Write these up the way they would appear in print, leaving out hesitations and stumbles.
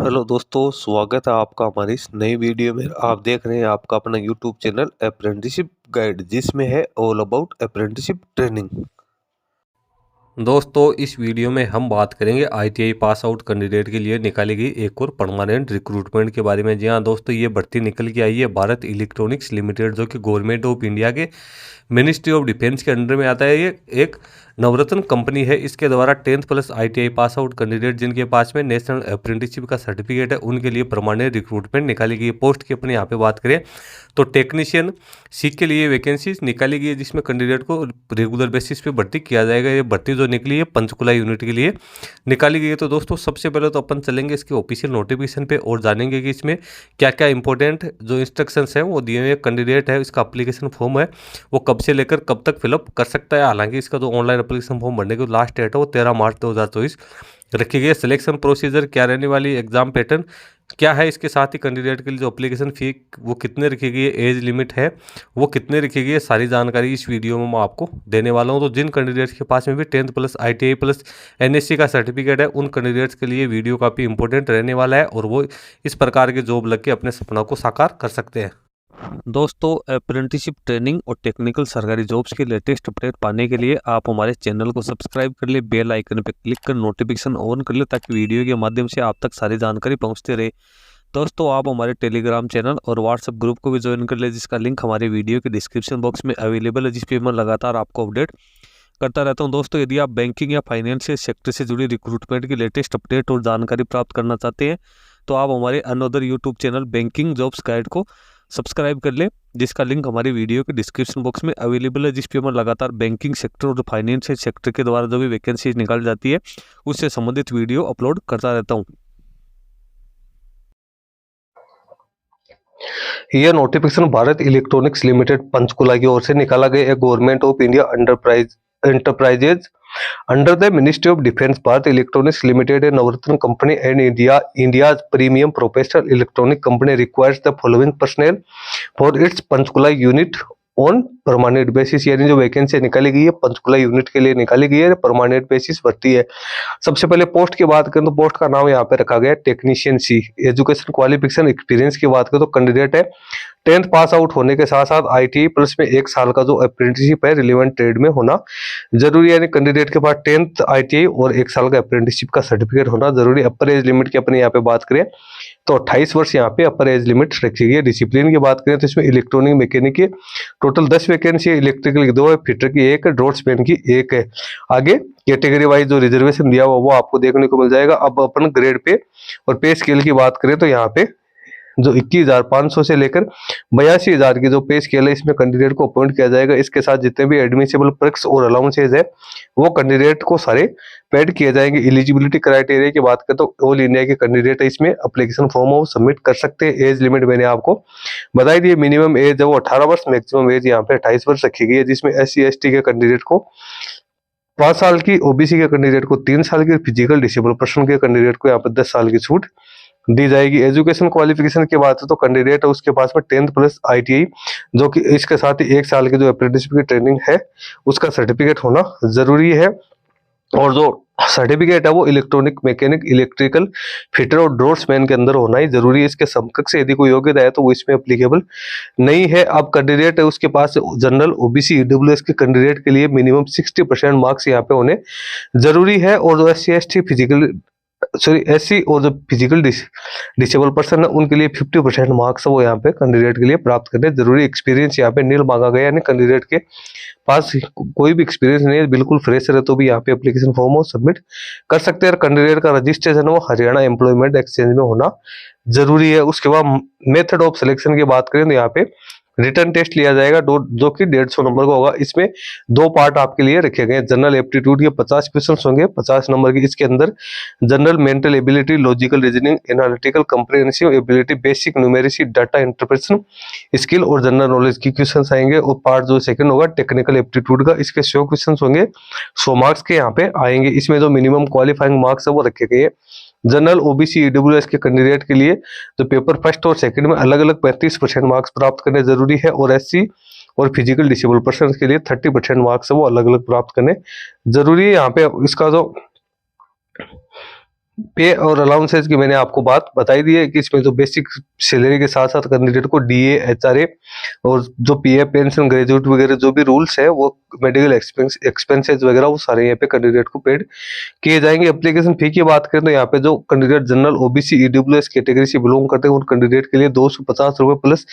Hello दोस्तों, स्वागत है आपका हमारी इस नई वीडियो में। आप देख रहे हैं आपका अपना यूट्यूब चैनल अप्रेंटिसशिप गाइड, जिसमें है ऑल अबाउट अप्रेंटिसशिप ट्रेनिंग। दोस्तों, इस वीडियो में हम बात करेंगे आईटीआई पास आउट कैंडिडेट के लिए निकाली गई एक और परमानेंट रिक्रूटमेंट के बारे में। जी हाँ दोस्तों, ये भर्ती निकल के आई है भारत इलेक्ट्रॉनिक्स लिमिटेड, जो कि गवर्नमेंट ऑफ इंडिया के मिनिस्ट्री ऑफ डिफेंस के अंडर में आता है। ये एक नवरत्न कंपनी है। इसके द्वारा 10th plus ITI pass out candidate जिनके पास में नेशनल अप्रेंटिसशिप का सर्टिफिकेट है, उनके लिए परमानेंट रिक्रूटमेंट निकाली गई है। पोस्ट की अपने यहाँ पे बात करें तो टेक्नीशियन सी के लिए वैकेंसीज निकाली गई है, जिसमें कैंडिडेट को रेगुलर बेसिस पे भर्ती किया जाएगा। ये भर्ती जो निकली है पंचकुला यूनिट के लिए निकाली गई है। तो दोस्तों, सबसे पहले तो अपन चलेंगे इसके ऑफिशियल नोटिफिकेशन पे और जानेंगे कि इसमें क्या क्या इंपॉर्टेंट जो इंस्ट्रक्शंस हैं वो दिए हुए। कैंडिडेट है, इसका एप्लीकेशन फॉर्म है वो कब से लेकर कब तक फिलअप कर सकता है। हालांकि इसका जो ऑनलाइन एप्लीकेशन फॉर्म भरने की लास्ट डेट है वो 13 मार्च 2024 रखी गई है। सिलेक्शन प्रोसीजर क्या रहने वाली, एग्जाम पैटर्न क्या है, इसके साथ ही कैंडिडेट के लिए जो एप्लीकेशन फ़ी वो कितने रखी गई है, एज लिमिट है वो कितने रखी गई है, सारी जानकारी इस वीडियो में मैं आपको देने वाला हूं। तो जिन कैंडिडेट्स के पास में भी 10th plus ITI plus NSC का सर्टिफिकेट है, उन कैंडिडेट्स के लिए वीडियो काफ़ी इंपॉर्टेंट रहने वाला है और वो इस प्रकार के जॉब लग के अपने सपना को साकार कर सकते हैं। दोस्तों, अप्रेंटिसशिप ट्रेनिंग और टेक्निकल सरकारी जॉब्स के लेटेस्ट अपडेट पाने के लिए आप हमारे चैनल को सब्सक्राइब कर ले, बेल आइकन पर क्लिक कर नोटिफिकेशन ऑन कर ले, ताकि वीडियो के माध्यम से आप तक सारी जानकारी पहुंचते रहे। दोस्तों, आप हमारे टेलीग्राम चैनल और व्हाट्सएप ग्रुप को भी ज्वाइन कर ले, जिसका लिंक हमारे वीडियो के डिस्क्रिप्शन बॉक्स में अवेलेबल है, जिस पे मैं लगातार आपको अपडेट करता रहता हूं। दोस्तों, यदि आप बैंकिंग या फाइनेंशियल सेक्टर से जुड़ी रिक्रूटमेंट की लेटेस्ट अपडेट और जानकारी प्राप्त करना चाहते हैं, तो आप हमारे another YouTube channel banking jobs guide को सब्सक्राइब कर ले, जिसका लिंक हमारी वीडियो के डिस्क्रिप्शन बॉक्स में अवेलेबल है, जिस पे मैं लगातार बैंकिंग सेक्टर और फाइनेंशियल सेक्टर के द्वारा जो भी वैकेंसी निकाल जाती है उससे संबंधित वीडियो अपलोड करता रहता हूँ। यह notification Bharat electronics limited Panchkula की ओर से निकाला गया है। Government of India enterprises under the ministry of defence. Bharat electronics limited, A Navratna company and India's premium professional electronic company, requires the following personal for its Panchkula unit on permanent basis. यानी जो vacancy निकाली गई है Panchkula unit के लिए निकाली गई है, परमानेंट बेसिस भर्ती है। सबसे पहले पोस्ट की बात करें तो पोस्ट का नाम यहाँ पे रखा गया है technician C. Education qualification experience की बात करें तो कैंडिडेट है 10th पास आउट होने के साथ साथ आईटीआई प्लस में 1 साल का जो अप्रेंटिसशिप है रिलेवेंट ट्रेड में होना जरूरी है। यानी कैंडिडेट के पास 10th आईटीआई और 1 साल का अप्रेंटिसशिप का सर्टिफिकेट होना जरूरी। अपर एज लिमिट की अपने यहाँ पे बात करें तो 28 वर्ष यहाँ पे अपर एज लिमिट रखी गई है। डिसिप्लिन की बात करें तो इसमें इलेक्ट्रॉनिक मैकेनिक की टोटल 10 वैकेंसी है, इलेक्ट्रिकल की 2 है, फिटर की 1 है, ड्रॉट्समैन की 1 है। आगे कैटेगरी वाइज जो रिजर्वेशन दिया हुआ वो आपको देखने को मिल जाएगा। अब अपन ग्रेड पे और पे स्केल की बात करें तो यहाँ पे जो 21,500 से लेकर 82,000 की जो पे स्केल है, इसमें कैंडिडेट को अपॉइंट किया जाएगा। इसके साथ जितने भी एडमिसिबल पर्क्स और अलाउंसेज है वो कैंडिडेट को सारे पेड किए जाएंगे। एलिजिबिलिटी क्राइटेरिया की बात करें तो ऑल इंडिया के कैंडिडेट इसमें एप्लीकेशन फॉर्म वो सबमिट कर सकते हैं। एज लिमिट मैंने आपको बताई दी, मिनिमम एज है वो 18 वर्ष, मैक्सिमम एज यहाँ पे 28 वर्ष रखी गई है, जिसमें SC/ST के कैंडिडेट को 5 साल की, ओबीसी के कैंडिडेट को 3 साल की, फिजिकल डिसेबल पर्सन के कैंडिडेट को यहाँ पर 10 साल की छूट दी जाएगी। एजुकेशन क्वालिफिकेशन की बात है तो कैंडिडेट है उसके पास में 10th प्लस आईटीआई, जो कि इसके साथ ही 1 साल की जो अप्रेंटिसशिप की ट्रेनिंग है उसका सर्टिफिकेट होना जरूरी है। और जो सर्टिफिकेट है वो इलेक्ट्रॉनिक मैकेनिक, इलेक्ट्रिकल, फिटर और ड्रॉट्समैन के अंदर होना ही जरूरी है। इसके समकक्ष से यदि कोई योग्यता है तो वो इसमें एप्लीकेबल नहीं है। अब कैंडिडेट है उसके पास जनरल, ओबीसी, ईडब्ल्यूएस के कैंडिडेट के लिए मिनिमम 60% मार्क्स यहाँ पे होने जरूरी है। और जो SC/ST फिजिकल SC और जो फिजिकल डिसेबल पर्सन है उनके लिए 50% मार्क्स वो यहाँ पे कैंडिडेट के लिए प्राप्त करने जरूरी। एक्सपीरियंस यहाँ पे नील मांगा गया, यानी कैंडिडेट के पास कोई भी एक्सपीरियंस नहीं है, बिल्कुल फ्रेशर है तो भी यहाँ पे एप्लीकेशन फॉर्म सबमिट कर सकते हैं। कैंडिडेट का रजिस्ट्रेशन वो हरियाणा एम्प्लॉयमेंट एक्सचेंज में होना जरूरी है। उसके बाद मेथड ऑफ सिलेक्शन की बात करें तो यहाँ पे रिटर्न टेस्ट लिया जाएगा जो कि 150 नंबर का होगा। इसमें 2 पार्ट आपके लिए रखे गए। जनरल एप्टीट्यूड के 50 क्वेश्चन होंगे 50 नंबर की। इसके अंदर general mental ability, logical reasoning, analytical comprehensive ability, basic numeracy, data interpretation skill और जनरल नॉलेज की क्वेश्चंस आएंगे। और पार्ट जो सेकंड होगा टेक्निकल एप्टीट्यूड का, इसके 100 क्वेश्चन होंगे, 100 मार्क्स के यहाँ पे आएंगे। इसमें जो मिनिमम क्वालिफाइंग मार्क्स है वो रखे गए। जनरल, ओबीसी, ईडब्ल्यूएस के कैंडिडेट के लिए तो पेपर फर्स्ट और सेकंड में अलग अलग 35% मार्क्स प्राप्त करने जरूरी है। और SC और फिजिकल डिसेबल पर्सन के लिए 30% मार्क्स है वो अलग अलग प्राप्त करने जरूरी है। यहाँ पे इसका जो पे और अलाउंसेज की मैंने आपको बात बताई दी है कि इसमें जो बेसिक सैलरी के साथ साथ कैंडिडेट को डीए, एचआरए और जो पीएफ पेंशन, ग्रेजुएट वगैरह जो भी रूल्स है, वो मेडिकल एक्सपेंसेस वगैरह वो सारे यहाँ पे कैंडिडेट को पेड किए जाएंगे। एप्लीकेशन फी की बात करें तो यहाँ पे जो candidate general, OBC, EWS category से बिलोंग करते हैं उन कैंडिडेट के लिए 250 रुपए प्लस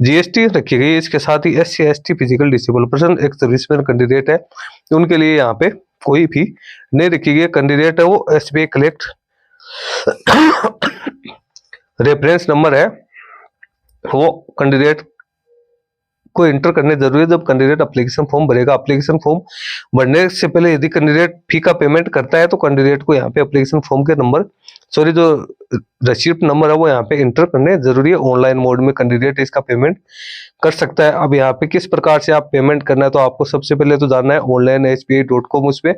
जीएसटी रखी गई है। इसके साथ ही SC, ST, physical disable person, एक सर्विसमैन कैंडिडेट है, उनके लिए यहाँ पे कोई फी नहीं रखी गई। कैंडिडेट है वो एसबीआई कलेक्ट रेफरेंस नंबर है वो कैंडिडेट को इंटर करने जरूरी है जब कैंडिडेट एप्लीकेशन फॉर्म भरेगा। एप्लीकेशन फॉर्म भरने से पहले यदि कैंडिडेट फी का पेमेंट करता है तो कैंडिडेट को यहाँ पे एप्लीकेशन फॉर्म के नंबर जो रिसीप्ट नंबर है वो यहाँ पे इंटर करने जरूरी है। ऑनलाइन मोड में कैंडिडेट इसका पेमेंट कर सकता है। अब यहाँ पे किस प्रकार से आप पेमेंट करना है तो आपको सबसे पहले तो जानना है online.sbi.com, उसपे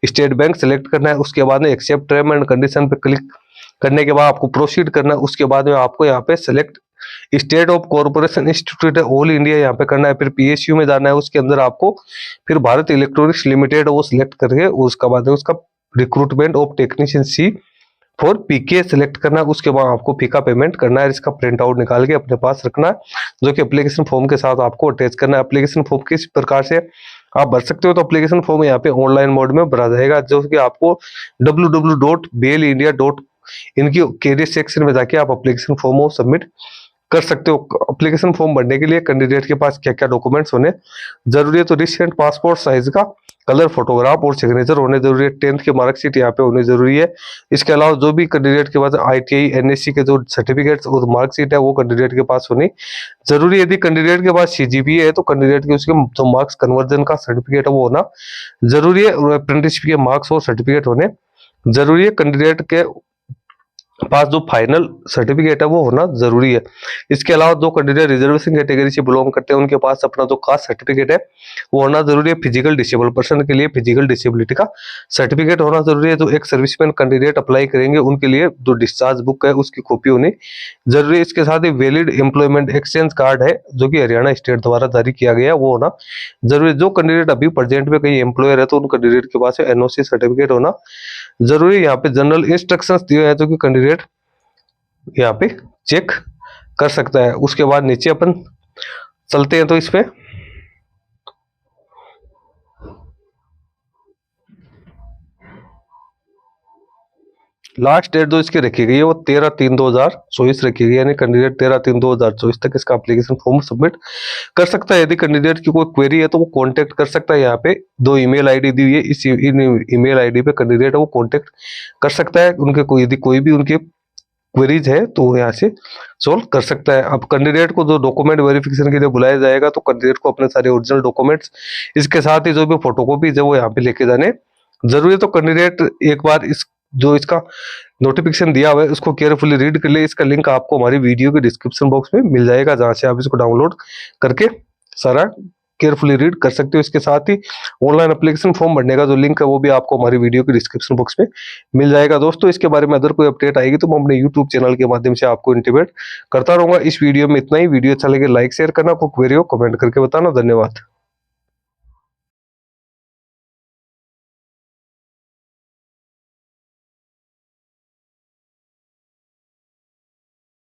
स्टेट बैंक सेलेक्ट करना है। उसके बाद में एक्सेप्ट टर्म एंड कंडीशन पे क्लिक करने के बाद आपको प्रोसीड करना है। उसके बाद में आपको यहाँ पे select state of corporation institute है ऑल इंडिया यहाँ पे करना है। फिर पीएसयू में जाना है, उसके अंदर आपको फिर भारत इलेक्ट्रॉनिक्स लिमिटेड वो सिलेक्ट करके उसका बाद में उसका recruitment of technician C for PK select करना है। उसके बाद आपको फी का पेमेंट करना है। इसका प्रिंट आउट निकाल के अपने पास रखना है जो कि एप्लीकेशन फॉर्म के साथ आपको अटैच करना है। एप्लीकेशन फॉर्म किस प्रकार से आप भर सकते हो तो एप्लीकेशन फॉर्म यहाँ पे ऑनलाइन मोड में भरा जाएगा जो कि आपको www.bailindia. इनकी कैरियर सेक्शन में जाके आप एप्लीकेशन फॉर्म को सबमिट कर सकते हो। एप्लीकेशन फॉर्म भरने के लिए कैंडिडेट के पास क्या क्या डॉक्यूमेंट्स होने जरूरी है तो रिसेंट पासपोर्ट साइज का कलर फोटोग्राफ और सिग्नेचर होने जरूरी है। 10th की मार्कशीट यहाँ पे होनी जरूरी है। इसके अलावा जो भी कैंडिडेट के पास आईटीआई, एनएससी के जो सर्टिफिकेट्स और मार्कशीट है वो कैंडिडेट के पास होनी जरूरी है। यदि कैंडिडेट के पास सीजीपीए है तो कैंडिडेट के उसके जो मार्क्स कन्वर्जन का सर्टिफिकेट है वो होना जरूरी है और अप्रेंटिसशिप के मार्क्स और सर्टिफिकेट होने जरूरी है। कैंडिडेट के पास जो फाइनल सर्टिफिकेट है वो होना जरूरी है। इसके अलावा जो कैंडिडेट रिजर्वेशन कैटेगरी से बिलोंग करते हैं उनके पास अपना जो कास्ट सर्टिफिकेट है वो होना जरूरी है। फिजिकल डिसेबल पर्सन के लिए फिजिकल डिसेबिलिटी का सर्टिफिकेट होना जरूरी है। जो एक सर्विसमैन कैंडिडेट अप्लाई करेंगे उनके लिए जो डिस्चार्ज बुक है उसकी कॉपी होनी जरूरी है। इसके साथ ही वैलिड एम्प्लॉयमेंट एक्सचेंज कार्ड है जो कि हरियाणा स्टेट द्वारा जारी किया गया है वो होना जरूरी है। जो कैंडिडेट अभी प्रेजेंट में कहीं एम्प्लॉयर है तो उन कैंडिडेट के पास एनओसी सर्टिफिकेट होना जरूरी। यहाँ पे जनरल इंस्ट्रक्शंस दिए हैं जो कि कैंडिडेट यहाँ पे चेक कर सकता है। उसके बाद नीचे अपन चलते हैं तो इस पे लास्ट डेट जो इसकी रखी गई है वो 13/3/2024 रखी गई है, यानी कैंडिडेट 13/3/2024 तक इसका एप्लीकेशन फॉर्म सबमिट कर सकता है। यदि कैंडिडेट की कोई क्वेरी है तो वो कांटेक्ट कर सकता है। यहाँ पे 2 ईमेल आईडी दी हुई है, इस ईमेल आईडी पे कैंडिडेट है वो कांटेक्ट कर सकता है। उनके कोई यदि कोई भी उनके क्वेरीज है तो यहाँ से सोल्व कर सकता है। अब कैंडिडेट को जो डॉक्यूमेंट वेरिफिकेशन के लिए बुलाया जाएगा तो कैंडिडेट को अपने सारे ओरिजिनल डॉक्यूमेंट्स इसके साथ ही जो भी फोटोकॉपीज है वो यहाँ पे लेके जाने जरूरी है। तो कैंडिडेट एक बार इसका नोटिफिकेशन दिया हुआ है उसको केयरफुली रीड कर ले। इसका लिंक आपको हमारी वीडियो के डिस्क्रिप्शन बॉक्स में मिल जाएगा जहां से आप इसको डाउनलोड करके सारा केयरफुली रीड कर सकते हो। इसके साथ ही ऑनलाइन एप्लीकेशन फॉर्म भरने का जो लिंक है वो भी आपको हमारी वीडियो के डिस्क्रिप्शन बॉक्स में मिल जाएगा। दोस्तों इसके बारे में अगर कोई अपडेट आएगी तो मैं अपने यूट्यूब चैनल के माध्यम से आपको इंटीमेट करता रहूंगा। इस वीडियो में इतना ही। वीडियो अच्छा लगे लाइक शेयर करना, कोई क्वेरी हो कमेंट करके बताना। धन्यवाद।